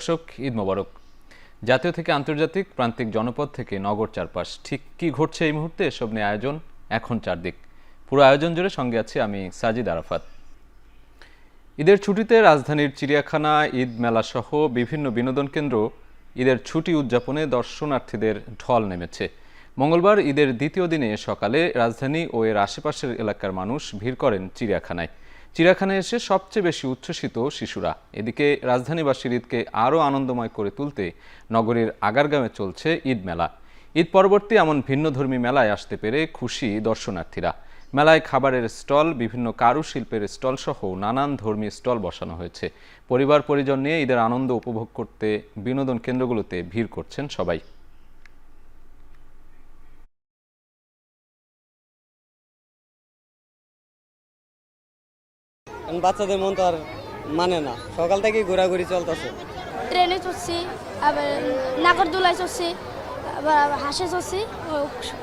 দর্শক, ঈদ মোবারক। জাতীয় থেকে আন্তর্জাতিক, প্রান্তিক জনপদ থেকে নগর চারপাশ, ঠিক কি ঘটছে এই মুহূর্তে এসব নিয়ে আয়োজন এখন চারদিক। পুরো আয়োজন জুড়ে সঙ্গে আছি আমি সাজিদ আরাফাত। ঈদের ছুটিতে রাজধানীর চিড়িয়াখানা, ঈদ মেলা সহ বিভিন্ন বিনোদন কেন্দ্র ঈদের ছুটি উদযাপনে দর্শনার্থীদের ঢল নেমেছে। মঙ্গলবার ঈদের দ্বিতীয় দিনে সকালে রাজধানী ও এর আশেপাশের এলাকার মানুষ ভিড় করেন চিড়িয়াখানায়। চিড়িয়াখানায় এসে সবচেয়ে বেশি উচ্ছ্বসিত শিশুরা। এদিকে রাজধানীবাসীর ঈদকে আরও আনন্দময় করে তুলতে নগরীর আগারগাঁওয়ে চলছে ঈদ মেলা। ঈদ পরবর্তী এমন ভিন্নধর্মী মেলায় আসতে পেরে খুশি দর্শনার্থীরা। মেলায় খাবারের স্টল, বিভিন্ন কারুশিল্পের স্টল সহ নানান ধর্মী স্টল বসানো হয়েছে। পরিবার পরিজন নিয়ে ঈদের আনন্দ উপভোগ করতে বিনোদন কেন্দ্রগুলোতে ভিড় করছেন সবাই। বাচ্চাদের মন তো আর মানে না, সকাল থেকেই ঘোরাঘুরি চলতেছে। ট্রেনে চড়ছি, আবার নাগরদোলায় চড়ছি, আবার হাঁসে চড়ছি,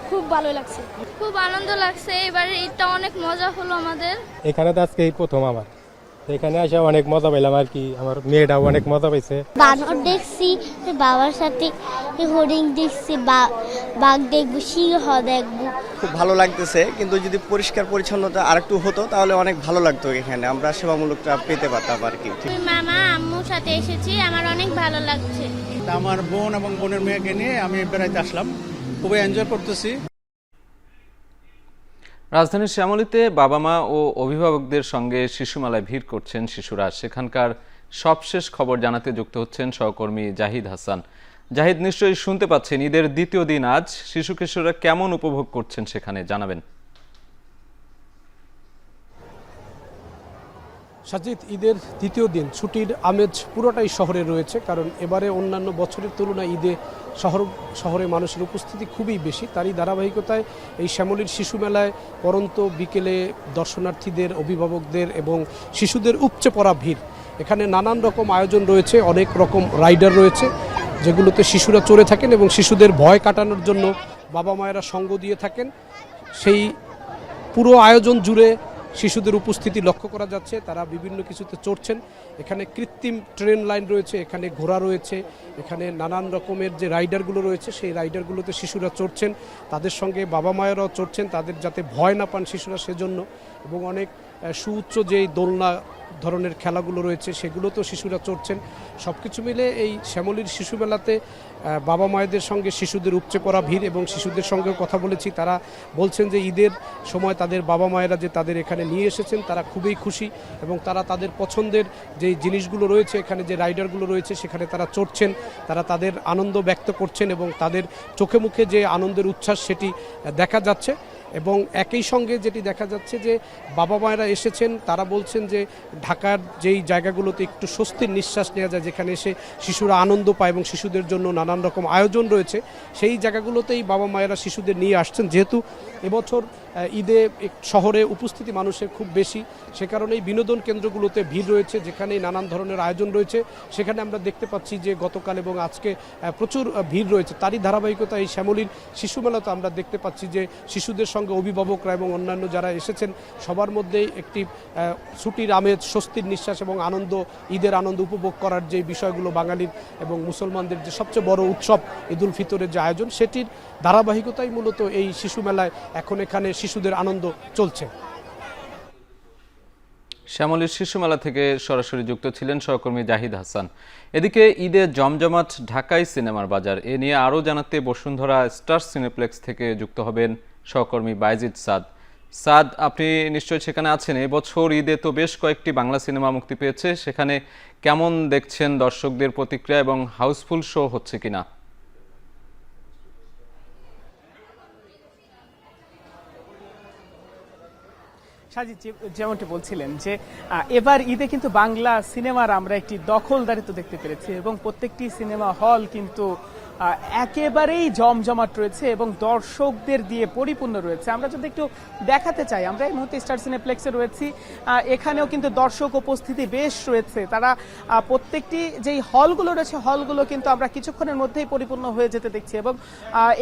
খুব ভালো লাগছে, খুব আনন্দ লাগছে। এবারে ঈদটা অনেক মজা হলো আমাদের। এখানে তো আজকে এই প্রথম আমার, এখানে এসে অনেক মজা পেলাম আর কি। আমার মেয়েটাও অনেক মজা পাইছে। বানর দেখছি, বাবার সাথে হরিণ দেখছি, বাঘ দেখবো, সিংহ দেখবো। খুব ভালো লাগতেছে, কিন্তু যদি পরিষ্কার পরিচ্ছন্নতা আরেকটু হতো তাহলে অনেক ভালো লাগতো। এখানে আমরা সেবামূলকটা পেতে পারতাম আর কি। মামা আম্মুর সাথে এসেছি, আমার অনেক ভালো লাগছে। আমার বোন এবং বোনের মেয়েকে নিয়ে আমি বেড়াইতে আসলাম, খুবই এনজয় করতেছি। রাজধানীর শ্যামলীতে বাবা মা ও অভিভাবকদের সঙ্গে শিশু মেলায় ভিড় করছেন শিশুরা। সেখানকার সবশেষ খবর জানাতে যুক্ত হচ্ছেন সহকর্মী জাহিদ হাসান। জাহিদ, নিশ্চয়ই শুনতে পাচ্ছেন, ঈদের দ্বিতীয় দিন আজ শিশু কিশোররা কেমন উপভোগ করছেন সেখানে জানাবেন। সাজিদ, ঈদের দ্বিতীয় দিন ছুটির আমেজ পুরোটাই শহরে রয়েছে, কারণ এবারে অন্যান্য বছরের তুলনায় ঈদে শহরে মানুষের উপস্থিতি খুবই বেশি। তারই ধারাবাহিকতায় এই শ্যামলীর শিশু মেলায় পরন্ত বিকেলে দর্শনার্থীদের, অভিভাবকদের এবং শিশুদের উপচে পড়া ভিড়। এখানে নানান রকম আয়োজন রয়েছে, অনেক রকম রাইডার রয়েছে যেগুলোতে শিশুরা চড়ে থাকেন এবং শিশুদের ভয় কাটানোর জন্য বাবা মায়েরা সঙ্গ দিয়ে থাকেন। সেই পুরো আয়োজন জুড়ে শিশুদের উপস্থিতি লক্ষ্য করা যাচ্ছে। তারা বিভিন্ন কিছুতে চড়ছেন। এখানে কৃত্রিম ট্রেন লাইন রয়েছে, এখানে ঘোড়া রয়েছে, এখানে নানান রকমের যে রাইডারগুলো রয়েছে সেই রাইডারগুলোতে শিশুরা চড়ছেন। তাদের সঙ্গে বাবা মায়েরাও চড়ছেন, তাদের যাতে ভয় না পান শিশুরা সেজন্য। এবং অনেক সুউচ্চ যেই দোলনা ধরনের খেলাগুলো রয়েছে সেগুলোতেও শিশুরা চড়ছেন। সব কিছু মিলে এই শ্যামলীর শিশু মেলাতে বাবা মায়েদের সঙ্গে শিশুদের উপচে পড়া ভিড়। এবং শিশুদের সঙ্গেও কথা বলেছি, তারা বলছেন যে ঈদের সময় তাদের বাবা মায়েরা যে তাদের এখানে নিয়ে এসেছেন তারা খুবই খুশি এবং তারা তাদের পছন্দের যে জিনিসগুলো রয়েছে, এখানে যে রাইডারগুলো রয়েছে সেখানে তারা চড়ছেন, তারা তাদের আনন্দ ব্যক্ত করছেন এবং তাদের চোখে মুখে যে আনন্দের উচ্ছ্বাস সেটি দেখা যাচ্ছে। এবং একই সঙ্গে যেটি দেখা যাচ্ছে যে বাবা মায়েরা এসেছেন, তারা বলছেন যে ঢাকার যেই জায়গাগুলোতে একটু স্বস্তির নিঃশ্বাস নেওয়া যায়, যেখানে এসে শিশুরা আনন্দ পায় এবং শিশুদের জন্য নানান রকম আয়োজন রয়েছে, সেই জায়গাগুলোতেই বাবা মায়েরা শিশুদের নিয়ে আসছেন। যেহেতু এবছর ঈদে শহরে উপস্থিতি মানুষের খুব বেশি, সে কারণেই বিনোদন কেন্দ্রগুলোতে ভিড় রয়েছে, যেখানে নানান ধরনের আয়োজন রয়েছে। সেখানে আমরা দেখতে পাচ্ছি যে গতকাল এবং আজকে প্রচুর ভিড় রয়েছে। তারই ধারাবাহিকতা এই শ্যামলীর শিশু মেলাতে আমরা দেখতে পাচ্ছি যে শিশুদের সঙ্গে অভিভাবকরা এবং অন্যান্য যারা এসেছেন সবার মধ্যেই একটি ছুটির আমেজ, স্বস্তির নিঃশ্বাস এবং আনন্দ, ঈদের আনন্দ উপভোগ করার যে বিষয়গুলো বাঙালির এবং মুসলমানদের যে সবচেয়ে বড় উৎসব ঈদ উল ফিতরের যে আয়োজন, সেটির ধারাবাহিকতাই মূলত এই শিশু মেলায় এখন এখানে শিশুদের আনন্দ চলছে। শ্যামলীর শিশু মেলা থেকে সরাসরি যুক্ত ছিলেন সহকর্মী জাহিদ হাসান। এদিকে ঈদে জমজমাট ঢাকাই সিনেমার বাজার, এ নিয়ে আরও জানাতে বসুন্ধরা স্টার সিনেপ্লেক্স থেকে যুক্ত হবেন সহকর্মী বাইজিদ সাদ। সাদ, আপনি নিশ্চয়ই সেখানে আছেন। এবছর ঈদে তো বেশ কয়েকটি বাংলা সিনেমা মুক্তি পেয়েছে, সেখানে কেমন দেখছেন দর্শকদের প্রতিক্রিয়া এবং হাউসফুল শো হচ্ছে কিনা? সাজিদ, যেমনটি বলছিলেন যে এবার ঈদে কিন্তু বাংলা সিনেমার আমরা একটি দখলদারিত্ব দেখতে পেরেছি এবং প্রত্যেকটি সিনেমা হল কিন্তু একেবারেই জমজমাট রয়েছে এবং দর্শকদের দিয়ে পরিপূর্ণ রয়েছে। আমরা যদি একটু দেখাতে চাই, আমরা এই মুহূর্তে স্টার সিনেপ্লেক্সে রয়েছি, এখানেও কিন্তু দর্শক উপস্থিতি বেশ রয়েছে। তারা প্রত্যেকটি যেই হলগুলো রয়েছে হলগুলো কিন্তু আমরা কিছুক্ষণের মধ্যেই পরিপূর্ণ হয়ে যেতে দেখছি এবং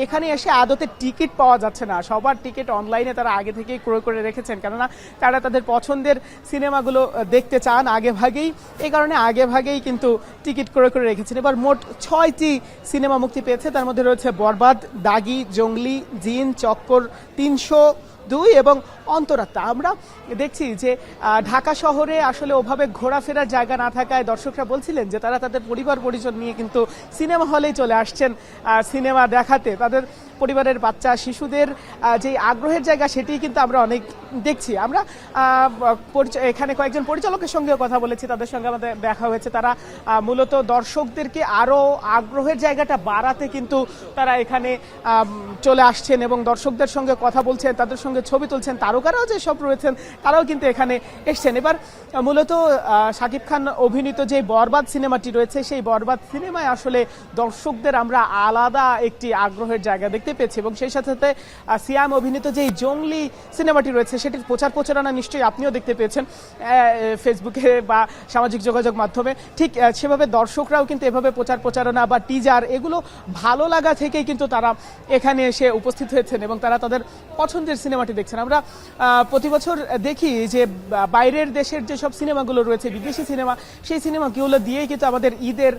এখানে এসে আদতে টিকিট পাওয়া যাচ্ছে না। সবার টিকিট অনলাইনে তারা আগে থেকেই ক্রয় করে রেখেছেন, কেননা তারা তাদের পছন্দের সিনেমাগুলো দেখতে চান আগে ভাগেই, এই কারণে আগে ভাগেই কিন্তু টিকিট করে করে রেখেছেন। এবার মোট 6টি সিনেমা মুক্তি পেয়েছে, তার মধ্যে রয়েছে বরবাদ, দাগি, জঙ্গলি, জিন, চক্কর, 302 এবং অন্তরাত্মা। আমরা দেখছি যে ঢাকা শহরে আসলে ওভাবে ঘোরাফেরার জায়গা না থাকায় দর্শকরা বলছিলেন যে তারা তাদের পরিবার পরিজন নিয়ে কিন্তু সিনেমা হলেই চলে আসছেন সিনেমা দেখাতে। তাদের পরিবারের বাচ্চা শিশুদের যে আগ্রহের জায়গা সেটি কিন্তু আমরা অনেক দেখছি। আমরা এখানে কয়েকজন পরিচালকের সঙ্গেও কথা বলেছি, তাদের সঙ্গে আমাদের দেখা হয়েছে। তারা মূলত দর্শকদেরকে আরও আগ্রহের জায়গাটা বাড়াতে কিন্তু তারা এখানে চলে আসছেন এবং দর্শকদের সঙ্গে কথা বলছেন, তাদের সঙ্গে ছবি তুলছেন। তারকারাও যে সব রয়েছেন তারাও কিন্তু এখানে এসছেন। এবার মূলত শাকিব খান অভিনীত যে বরবাদ সিনেমাটি রয়েছে সেই বরবাদ সিনেমায় আসলে দর্শকদের আমরা আলাদা একটি আগ্রহের জায়গা দেখতে পেয়েছি এবং সেই সাথে সাথে সিয়াম অভিনীত যে জঙ্গলি সিনেমাটি রয়েছে সেটির প্রচারণা নিশ্চয়ই আপনিও দেখতে পেয়েছেন ফেসবুকে বা সামাজিক যোগাযোগ মাধ্যমে। ঠিক সেভাবে দর্শকরাও কিন্তু এভাবে প্রচারণা বা টিজার এগুলো ভালো লাগা থেকেই কিন্তু তারা এখানে এসে উপস্থিত হয়েছেন এবং তারা তাদের পছন্দের সিনেমাটি দেখছেন। আমরা প্রতি বছর দেখি যে বাইরের দেশের যেসব সিনেমাগুলো রয়েছে, বিদেশি সিনেমা, সেই সিনেমাগুলো দিয়েই কিন্তু আমাদের ঈদের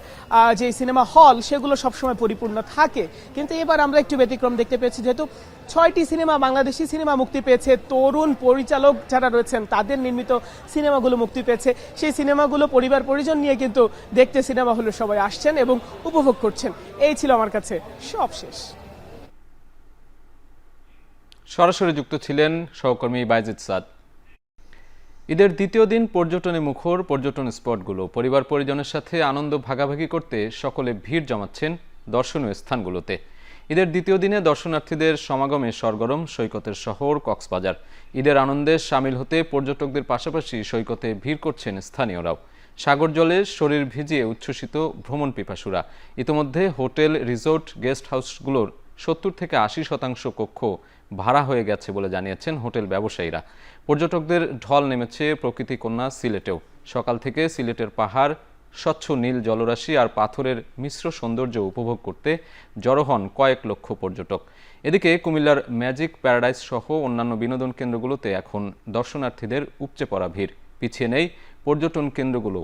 যে সিনেমা হল সেগুলো সবসময় পরিপূর্ণ থাকে। কিন্তু এবার আমরা একটু ব্যতিক্রম দেখতে পেয়েছি, যেহেতু 6টি সিনেমা বাংলাদেশি সিনেমা মুক্তি পেয়েছে, তরুণ পরিচালক যারা রয়েছেন তাদের নির্মিত সিনেমাগুলো মুক্তি পেয়েছে। সেই সিনেমাগুলো পরিবার পরিজন নিয়ে কিন্তু দেখতে সিনেমা হলে সবাই আসছেন এবং উপভোগ করছেন। এই ছিল আমার কাছে সব শেষ। সরাসরি যুক্ত ছিলেন সহকর্মী বাইজিদ সাদ। ঈদের দ্বিতীয় দিন পর্যটনে মুখর পর্যটন স্পটগুলো, পরিবার পরিজনের সাথে আনন্দ ভাগাভাগি করতে সকলে ভিড় জমাচ্ছেন দর্শনীয় স্থানগুলোতে। ঈদের দ্বিতীয় দিনে দর্শনার্থীদের সমাগমে সরগরম সৈকতের শহর কক্সবাজার। ঈদের আনন্দে সামিল হতে পর্যটকদের পাশাপাশি সৈকতে ভিড় করছেন স্থানীয়রাও। সাগর জলে শরীর ভিজিয়ে উচ্ছ্বসিত ভ্রমণ পিপাসুরা। ইতোমধ্যে হোটেল, রিসোর্ট, গেস্ট হাউসগুলোর 70 থেকে 80% কক্ষ ভাড়া হয়ে গেছে বলে জানিয়েছেন হোটেল ব্যবসায়ীরা। পর্যটকদের ঢল নেমেছে প্রকৃতি কন্যা সিলেটেও। সকাল থেকে সিলেটের পাহাড়, স্বচ্ছ নীল জলরাশি আর পাথরের মিশ্র সৌন্দর্য উপভোগ করতে জড়ো হন কয়েক লক্ষ পর্যটক। এদিকে কুমিল্লার ম্যাজিক প্যারাডাইস সহ অন্যান্য বিনোদন কেন্দ্রগুলোতে এখন দর্শনার্থীদের উপচে পড়া ভিড়। পিছিয়ে নেই পর্যটন কেন্দ্রগুলো।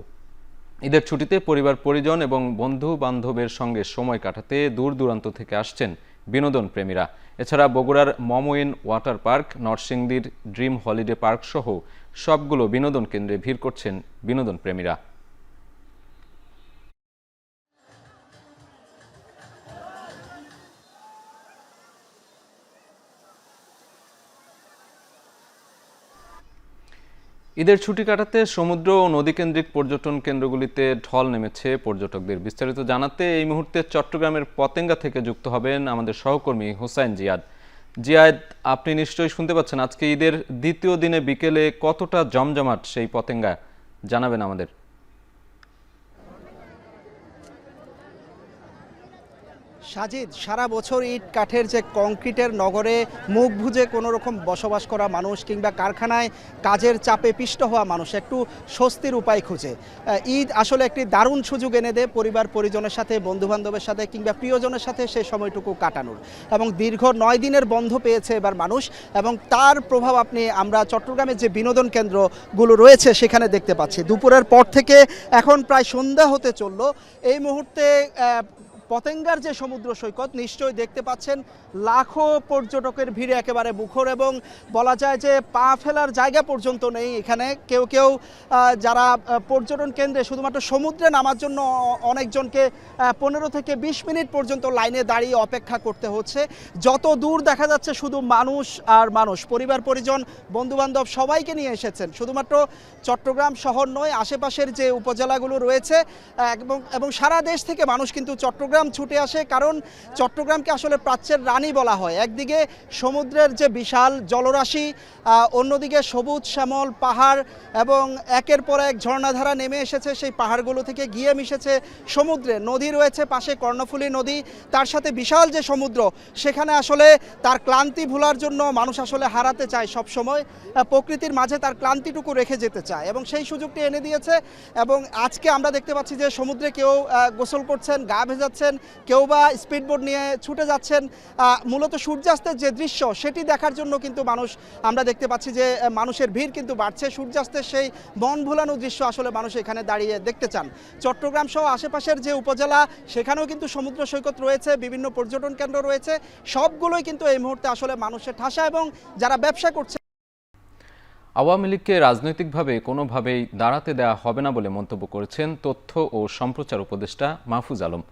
ঈদের ছুটিতে পরিবার পরিজন এবং বন্ধু বান্ধবের সঙ্গে সময় কাটাতে দূর দূরান্ত থেকে আসছেন বিনোদন প্রেমীরা। এছাড়া বগুড়ার মমইন ওয়াটার পার্ক, নরসিংদীর ড্রিম হলিডে পার্ক সহ সবগুলো বিনোদন কেন্দ্রে ভিড় করছেন বিনোদন প্রেমীরা। ঈদের ছুটি কাটাতে সমুদ্র ও নদীকেন্দ্রিক পর্যটন কেন্দ্রগুলিতে ঢল নেমেছে পর্যটকদের। বিস্তারিত জানাতে এই মুহূর্তে চট্টগ্রামের পতেঙ্গা থেকে যুক্ত হবেন আমাদের সহকর্মী হোসাইন জিয়াদ। জিয়াদ, আপনি নিশ্চয়ই শুনতে পাচ্ছেন, আজকে ঈদের দ্বিতীয় দিনে বিকেলে কতটা জমজমাট সেই পতেঙ্গা, জানাবেন আমাদের। সাজিদ, সারা বছর ইট কাঠের যে কংক্রিটের নগরে মুখ বুজে কোনো রকম বসবাস করা মানুষ কিংবা কারখানায় কাজের চাপে পিষ্ট হওয়া মানুষ একটু স্বস্তির উপায় খুঁজে। ঈদ আসলে একটি দারুণ সুযোগ এনে দেয় পরিবার পরিজনের সাথে, বন্ধুবান্ধবের সাথে কিংবা প্রিয়জনের সাথে সেই সময়টুকু কাটানোর। এবং দীর্ঘ 9 দিনের বন্ধ পেয়েছে এবার মানুষ, এবং তার প্রভাব আমরা চট্টগ্রামের যে বিনোদন কেন্দ্রগুলো রয়েছে সেখানে দেখতে পাচ্ছি। দুপুরের পর থেকে এখন প্রায় সন্ধ্যা হতে চলল। এই মুহূর্তে পতেঙ্গার যে সমুদ্র সৈকত নিশ্চয়ই দেখতে পাচ্ছেন লাখো পর্যটকের ভিড়ে একেবারে মুখর, এবং বলা যায় যে পা ফেলার জায়গা পর্যন্ত নেই এখানে। কেউ কেউ যারা পর্যটন কেন্দ্রে শুধুমাত্র সমুদ্রে নামার জন্য অনেকজনকে 15 থেকে 20 মিনিট পর্যন্ত লাইনে দাঁড়িয়ে অপেক্ষা করতে হচ্ছে। যত দূর দেখা যাচ্ছে শুধু মানুষ আর মানুষ, পরিবার পরিজন বন্ধুবান্ধব সবাইকে নিয়ে এসেছেন। শুধুমাত্র চট্টগ্রাম শহর নয়, আশেপাশের যে উপজেলাগুলো রয়েছে এবং সারা দেশ থেকে মানুষ কিন্তু চট্টগ্রাম ছুটে আসে, কারণ চট্টগ্রামকে আসলে প্রাচ্যের রানী বলা হয়। একদিকে সমুদ্রের যে বিশাল জলরাশি, অন্যদিকে সবুজ শ্যামল পাহাড়, এবং একের পর এক ঝর্ণাধারা নেমে এসেছে সেই পাহাড়গুলো থেকে গিয়ে মিশেছে সমুদ্রে। নদী রয়েছে পাশে, কর্ণফুলী নদী, তার সাথে বিশাল যে সমুদ্র, সেখানে আসলে তার ক্লান্তি ভোলার জন্য মানুষ আসলে হারাতে চায় সব সময়, প্রকৃতির মাঝে তার ক্লান্তিটুকু রেখে যেতে চায়, এবং সেই সুযোগটি এনে দিয়েছে। এবং আজকে আমরা দেখতে পাচ্ছি যে সমুদ্রে কেউ গোসল করছেন, গা ভেজাচ্ছেন, যাচ্ছেন, কেউ বা স্পিডবোট নিয়ে ছুটে যাচ্ছেন। মূলত সূর্যাস্তের যে দৃশ্য সেটি দেখার জন্য কিন্তু আমরা দেখতে পাচ্ছি যে মানুষের ভিড় কিন্তু বাড়ছে। সূর্যাস্তের সেই মন ভোলানো দৃশ্য আসলে মানুষ এখানে দাঁড়িয়ে দেখতে চান। চট্টগ্রাম সহ আশেপাশের যে উপজেলা সেখানেও কিন্তু সমুদ্র সৈকত রয়েছে, বিভিন্ন পর্যটন কেন্দ্র রয়েছে, সবগুলোই কিন্তু এই মুহূর্তে আসলে মানুষের ঠাসা এবং যারা ব্যবসা করছে। আওয়ামী লীগকে রাজনৈতিকভাবে কোনোভাবেই দাঁড়াতে দেওয়া হবে না বলে মন্তব্য করেছেন তথ্য ও সম্প্রচার উপদেষ্টা মাহফুজ আলম।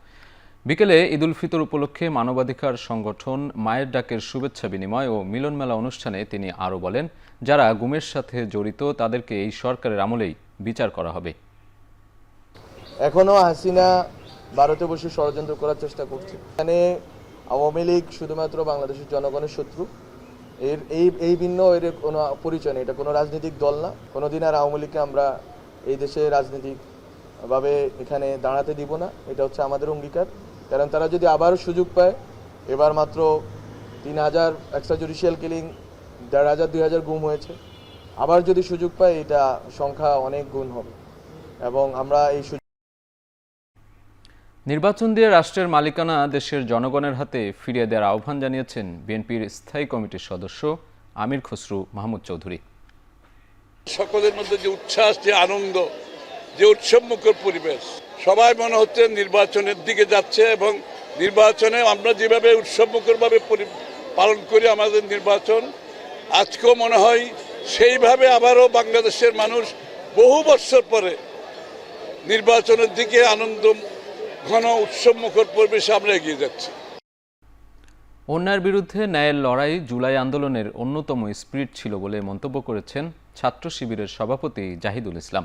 বিকেলে ঈদ উল ফিতর উপলক্ষে মানবাধিকার সংগঠন মায়ের ডাকের শুভেচ্ছা বিনিময় ও মিলন মেলা অনুষ্ঠানে তিনি আরও বলেন, যারা গুমের সাথে জড়িত তাদেরকে এই সরকারের আমলেই বিচার করা হবে। এখনো হাসিনা ভারতে বসে ষড়যন্ত্র করার চেষ্টা করছে। এখানে আওয়ামী লীগ শুধুমাত্র বাংলাদেশের জনগণের শত্রু, এই ভিন্ন এর কোনো পরিচয় নেই। এটা কোনো রাজনৈতিক দল না। কোনোদিন আর আওয়ামী লীগকে আমরা এই দেশে রাজনৈতিকভাবে এখানে দাঁড়াতে দিব না। এটা হচ্ছে আমাদের অঙ্গীকার। কারণ তারা যদি আবারও সুযোগ পায়, এবার মাত্র 3000 এক্সট্রা জুডিশিয়াল কিলিং, 1500 2000 গুম হয়েছে, আবার যদি সুযোগ পায় এটা সংখ্যা অনেক গুণ হবে এবং আমরা এই নির্বাচন দিয়ে রাষ্ট্রের মালিকানা দেশের জনগণের হাতে ফিরিয়ে দেওয়ার আহ্বান জানিয়েছেন বিএনপির স্থায়ী কমিটির সদস্য আমির খসরু মাহমুদ চৌধুরী। সকলের মধ্যে যে উচ্ছ্বাস, যে আনন্দ, যে উৎসবমুখর পরিবেশ, সবাই মনে হচ্ছে নির্বাচনের দিকে যাচ্ছে এবং নির্বাচনে আমরা যেভাবে উৎসবমুখরভাবে পালন করি আমাদের নির্বাচন, আজকেও মনে হয় সেইভাবে আবারও বাংলাদেশের মানুষ বহু বছর পরে নির্বাচনের দিকে আনন্দ ঘন উৎসবমুখর পরিবেশে আমরা এগিয়ে যাচ্ছি। অন্যায়ের বিরুদ্ধে ন্যায়ের লড়াই জুলাই আন্দোলনের অন্যতম স্পিরিট ছিল বলে মন্তব্য করেছেন ছাত্র শিবিরের সভাপতি জাহিদুল ইসলাম।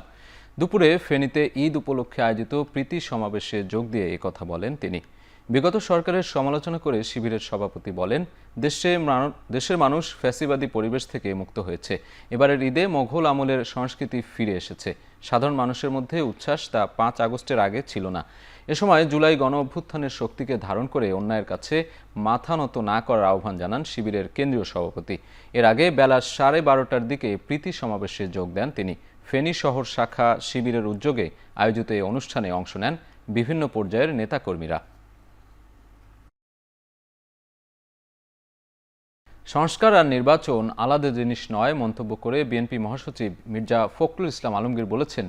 দুপুরে ফেনীতে ঈদ উপলক্ষে আয়োজিত প্রীতি সমাবেশে যোগ দিয়ে একথা বলেন তিনি। বিগত সরকারের সমালোচনা করে শিবিরের সভাপতি বলেন, দেশের মানুষ ফ্যাসিবাদী পরিবেশ থেকে মুক্ত হয়েছে। এবারের ঈদে মোঘল আমলের সংস্কৃতি ফিরে এসেছে। সাধারণ মানুষের মধ্যে উচ্ছ্বাস তা 5 আগস্টের আগে ছিল না। এ সময় জুলাই গণ অভ্যুত্থানের শক্তিকে ধারণ করে অন্যায়ের কাছে মাথা নত না করার আহ্বান জানান শিবিরের কেন্দ্রীয় সভাপতি। এর আগে বেলা 12:30টার দিকে প্রীতি সমাবেশে যোগ দেন তিনি। ফেনী শহর শাখা শিবিরের উদ্যোগে আয়োজিত এই অনুষ্ঠানে অংশ নেন বিভিন্ন পর্যায়ের নেতাকর্মীরা। সংস্কার আর নির্বাচন আলাদা জিনিস নয় মন্তব্য করে বিএনপি মহাসচিব মির্জা ফখরুল ইসলাম আলমগীর বলেছেন,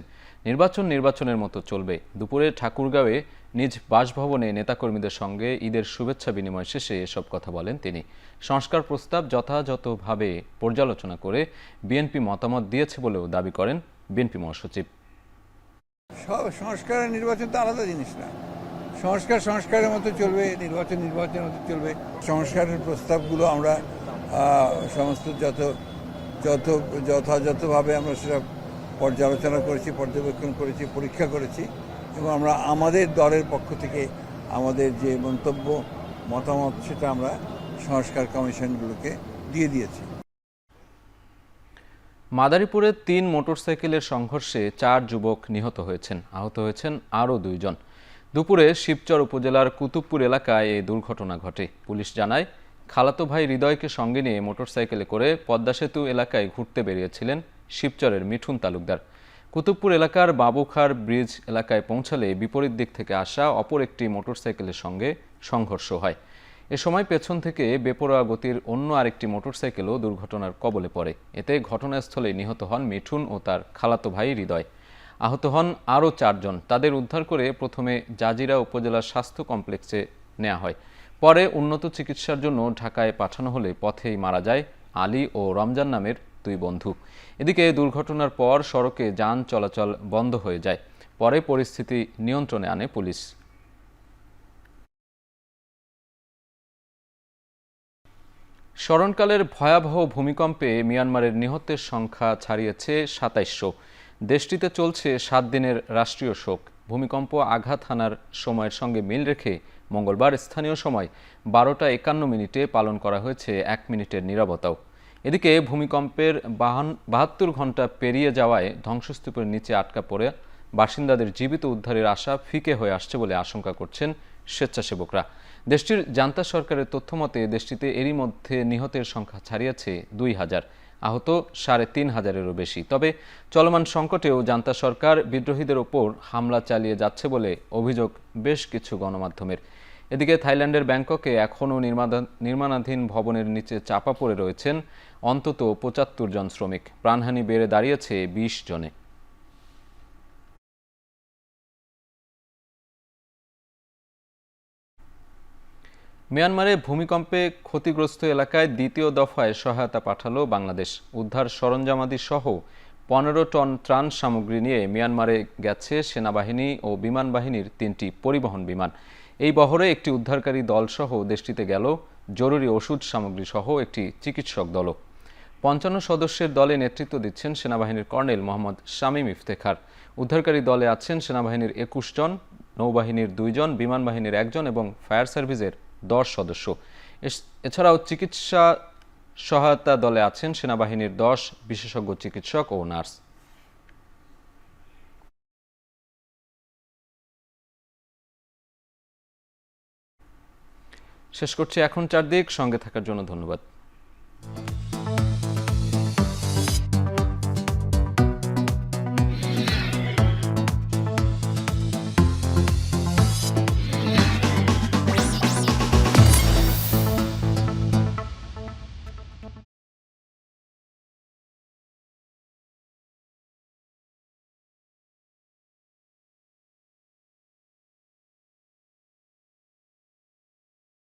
নির্বাচনের মতো চলবে। দুপুরে ঠাকুরগাঁওয়ে নিজ বাসভবনে নেতাকর্মীদের সঙ্গে ঈদের শুভেচ্ছা বিনিময় শেষে এসব কথা বলেন তিনি। সংস্কার প্রস্তাব যথাযথভাবে পর্যালোচনা করে বিএনপি মতামত দিয়েছে বলেও দাবি করেন বিএনপি মহাসচিব। সংস্কার আর নির্বাচন তো আলাদা জিনিস না। সংস্কারের মতো চলবে, নির্বাচনের মতো চলবে। সংস্কারের প্রস্তাবগুলো আমরা সমস্ত যথাযথভাবে আমরা সেটা পর্যালোচনা করেছি, পর্যবেক্ষণ করেছি, পরীক্ষা করেছি এবং আমরা আমাদের দলের পক্ষ থেকে আমাদের যে মতামত সেটা আমরা সংস্কার কমিশনগুলোকে দিয়ে দিয়েছি। মাদারীপুরে 3 মোটরসাইকেলের সংঘর্ষে 4 যুবক নিহত হয়েছেন, আহত হয়েছেন আরও 2 জন। দুপুরে শিবচর উপজেলার কুতুবপুর এলাকায় এই দুর্ঘটনা ঘটে। পুলিশ জানায়, খালাতো ভাই হৃদয়কে সঙ্গে নিয়ে মোটরসাইকেলে করে পদ্মা সেতু এলাকায় ঘুরতে বেরিয়েছিলেন শিবচরের মিঠুন তালুকদার। কুতুবপুর এলাকার বাবুখার ব্রিজ এলাকায় পৌঁছালে বিপরীত দিক থেকে আসা অপর একটি মোটরসাইকেলের সঙ্গে সংঘর্ষ হয়। এ সময় পেছন থেকে বেপরোয়া গতির অন্য আরেকটি মোটরসাইকেলও দুর্ঘটনার কবলে পড়ে। এতে ঘটনাস্থলে নিহত হন মিঠুন ও তার খালাতো ভাই হৃদয়। আহত হন আরও 4 জন। তাদের উদ্ধার করে প্রথমে জাজিরা উপজেলা স্বাস্থ্য কমপ্লেক্সে নেওয়া হয়। পরে উন্নত চিকিৎসার জন্য ঢাকায় পাঠানো হলে পথেই মারা যায় আলী ও রমজান নামের 2 বন্ধু। এদিকে দুর্ঘটনার পর সড়কে যান চলাচল বন্ধ হয়ে যায়। পরে পরিস্থিতি নিয়ন্ত্রণে আনে পুলিশ। স্মরণকালের ভয়াবহ ভূমিকম্পে মিয়ানমারের নিহতের সংখ্যা ছাড়িয়েছে 2700। দেশটিতে চলছে 7 দিনের রাষ্ট্রীয় শোক। ভূমিকম্প আঘাত হানার সময়ের সঙ্গে মিল রেখে মঙ্গলবার স্থানীয় সময় 12:51 পালন করা হয়েছে 1 মিনিটের নীরবতাও। এদিকে ভূমিকম্পের 72 ঘন্টা পেরিয়ে যাওয়ায় ধ্বংসস্তূপের নিচে আটকা পড়ে বাসিন্দাদের জীবিত উদ্ধারের আশা ফিকে হয়ে আসছে বলে আশঙ্কা করছেন স্বেচ্ছাসেবকরা। দেশটির জান্তা সরকারের তথ্যমতে দেশটিতে এরই মধ্যে নিহতের সংখ্যা ছাড়িয়েছে 2000। আহত ৩,৫০০-এরও বেশি। তবে চলমান সংকটেও জান্তা সরকার বিদ্রোহীদের ওপর হামলা চালিয়ে যাচ্ছে বলে অভিযোগ বেশ কিছু গণমাধ্যমের। এদিকে থাইল্যান্ডের ব্যাংককে এখনও নির্মাণাধীন ভবনের নিচে চাপা পড়ে রয়েছেন অন্তত ৭৫ জন শ্রমিক। প্রাণহানি বেড়ে দাঁড়িয়েছে ২০ জনে। মিয়ানমারে ভূমিকম্পে ক্ষতিগ্রস্ত এলাকায় দ্বিতীয় দফায় সহায়তা পাঠালো বাংলাদেশ। উদ্ধার সরঞ্জামাদি সহ ১৫ টন ত্রাণ সামগ্রী নিয়ে মিয়ানমারে গেছে সেনাবাহিনী ও বিমান বাহিনীর ৩টি পরিবহন বিমান। এই বহরে একটি উদ্ধারকারী দলসহ দেশটিতে গেল জরুরি ওষুধ সামগ্রী সহ একটি চিকিৎসক দলও। ৫৫ সদস্যের দলে নেতৃত্ব দিচ্ছেন সেনাবাহিনীর কর্নেল মোহাম্মদ শামীম ইফতেখার। উদ্ধারকারী দলে আছেন সেনাবাহিনীর ২১ জন, নৌবাহিনীর ২ জন, বিমান বাহিনীর ১ জন এবং ফায়ার সার্ভিসের ১০ সদস্য। এছাড়াও চিকিৎসা সহায়তা দলে আছেন সেনাবাহিনীর ১০ বিশেষজ্ঞ চিকিৎসক ও নার্স। শেষ করছি এখন চারদিক। সঙ্গে থাকার জন্য ধন্যবাদ।